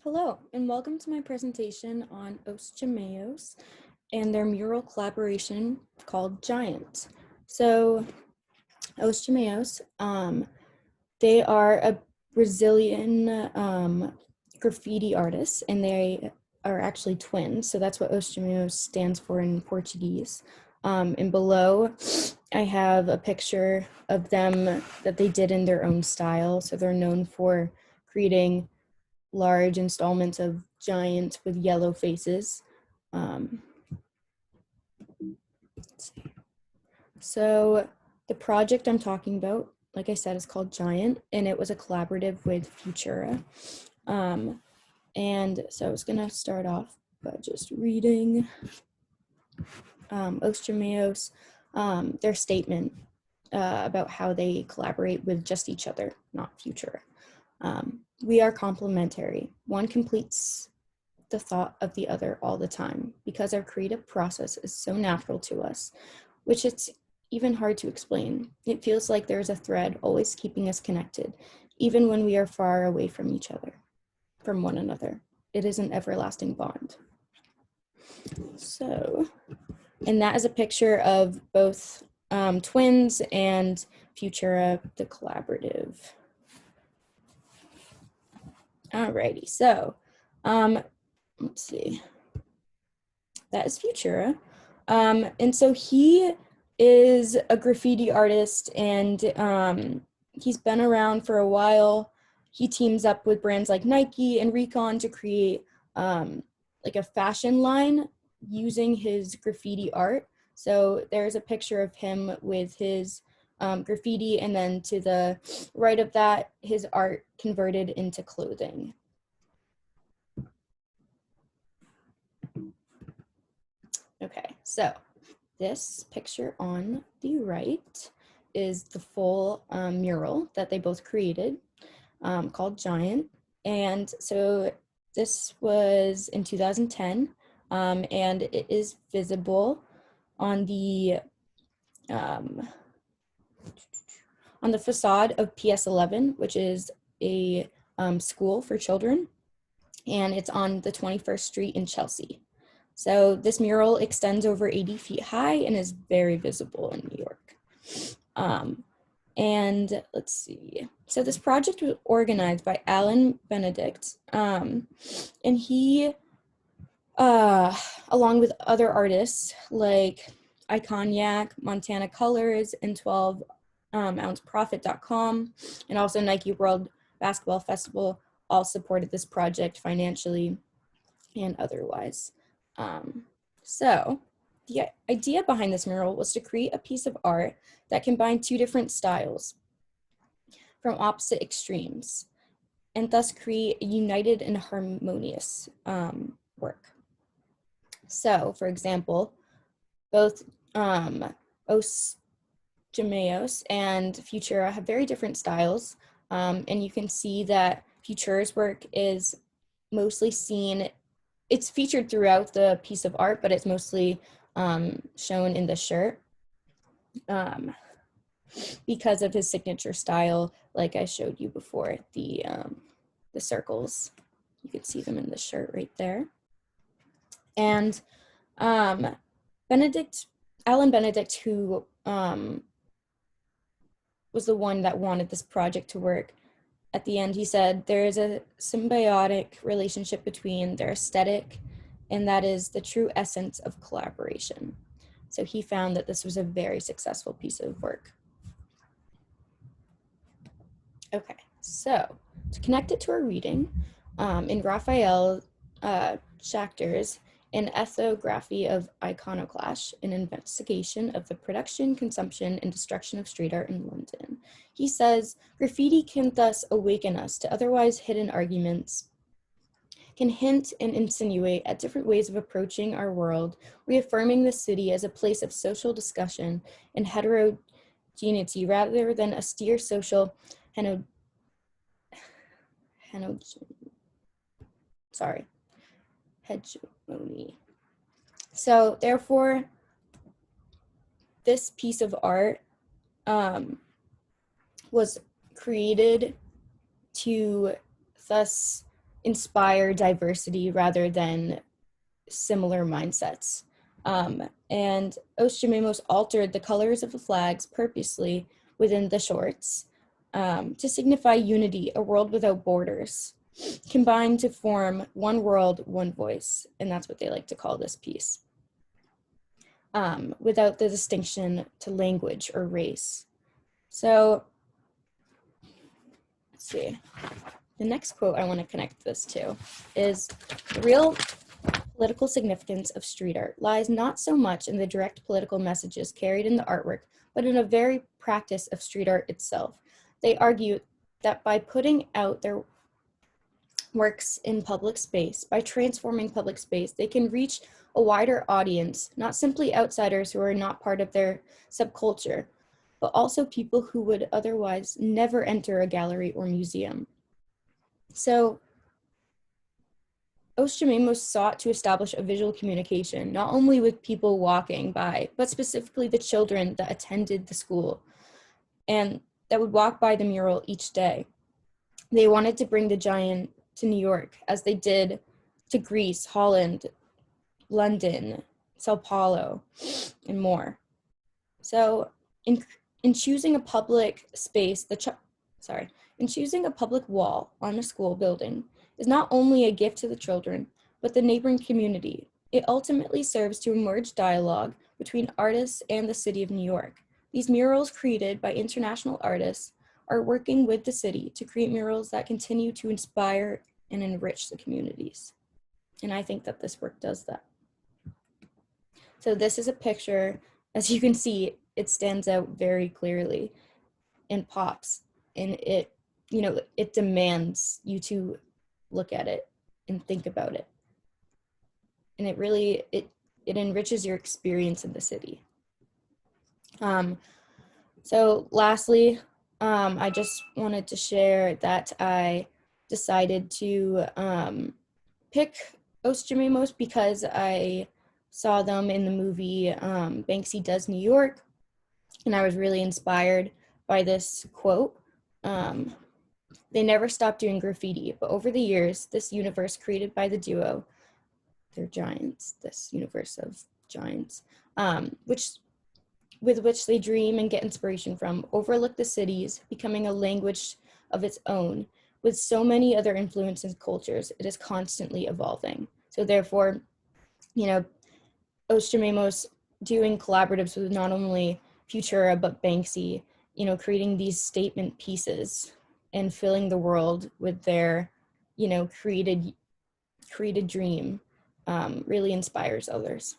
Hello, and welcome to my presentation on Gemeos and their mural collaboration called Giant. So, Gemeos, they are a Brazilian graffiti artist, and they are actually twins. So that's what Gemeos stands for in Portuguese. And below, I have a picture of them that they did in their own style. So they're known for creating large installments of giants with yellow faces. Let's see. So the project I'm talking about, like I said, is called Giant, and it was a collaborative with Futura. And so I was gonna start off by just reading Gemeos, their statement about how they collaborate with just each other, not Futura. We are complementary. One completes the thought of the other all the time because our creative process is so natural to us, which it's even hard to explain. It feels like there's a thread always keeping us connected, even when we are far away from each other, from one another. It is an everlasting bond. So, and that is a picture of both twins and Futura, the collaborative. Alrighty, so let's see. That is Futura. And so he is a graffiti artist, and he's been around for a while. He teams up with brands like Nike and Recon to create like a fashion line using his graffiti art. So there's a picture of him with his graffiti, and then to the right of that, his art converted into clothing. Okay, so this picture on the right is the full mural that they both created called Giant. And so this was in 2010, and it is visible on the facade of PS11, which is a school for children, and it's on the 21st Street in Chelsea. So this mural extends over 80 feet high and is very visible in New York. And let's see. So this project was organized by Alan Benedict, and he, along with other artists like Iconiac, Montana Colors, and 12ounceprofit.com, and also Nike World Basketball Festival, all supported this project financially and otherwise. So the idea behind this mural was to create a piece of art that combined two different styles from opposite extremes, and thus create a united and harmonious work. So, for example, both Gemeos and Futura have very different styles, and you can see that Futura's work is mostly seen. It's featured throughout the piece of art, but it's mostly shown in the shirt because of his signature style, like I showed you before, the circles. You could see them in the shirt right there. And Alan Benedict, who was the one that wanted this project to work, at the end, he said, there is a symbiotic relationship between their aesthetic, and that is the true essence of collaboration. So he found that this was a very successful piece of work. Okay, so to connect it to our reading, in Raphael Schachter's An Ethnography of Iconoclash, an investigation of the production, consumption, and destruction of street art in London, he says, graffiti can thus awaken us to otherwise hidden arguments, can hint and insinuate at different ways of approaching our world, reaffirming the city as a place of social discussion and heterogeneity rather than austere social hegemony. So therefore, this piece of art was created to thus inspire diversity rather than similar mindsets. And Os Gemeos altered the colors of the flags purposely within the shorts to signify unity, a world without borders, combined to form one world, one voice. And that's what they like to call this piece, without the distinction to language or race. So let's see. The next quote I want to connect this to is, the real political significance of street art lies not so much in the direct political messages carried in the artwork, but in a very practice of street art itself. They argue that by putting out their works in public space, by transforming public space, they can reach a wider audience, not simply outsiders who are not part of their subculture, but also people who would otherwise never enter a gallery or museum. So Os Gemeos sought to establish a visual communication, not only with people walking by, but specifically the children that attended the school and that would walk by the mural each day. They wanted to bring the giant to New York, as they did to Greece, Holland, London, Sao Paulo, and more. So in choosing a public space, in choosing a public wall on a school building is not only a gift to the children, but the neighboring community. It ultimately serves to emerge dialogue between artists and the city of New York. These murals created by international artists are working with the city to create murals that continue to inspire and enrich the communities. And I think that this work does that. So this is a picture. As you can see, it stands out very clearly and pops, and it demands you to look at it and think about it. And it really, it enriches your experience in the city. So lastly, I just wanted to share that I decided to pick Os Gemeos because I saw them in the movie Banksy Does New York, and I was really inspired by this quote. They never stopped doing graffiti, but over the years, this universe created by the duo, they're giants, this universe of giants, with which they dream and get inspiration from, overlook the cities, becoming a language of its own. With so many other influences and cultures, it is constantly evolving. So therefore, Os Gemeos doing collaboratives with not only Futura, but Banksy, creating these statement pieces and filling the world with their, created dream really inspires others.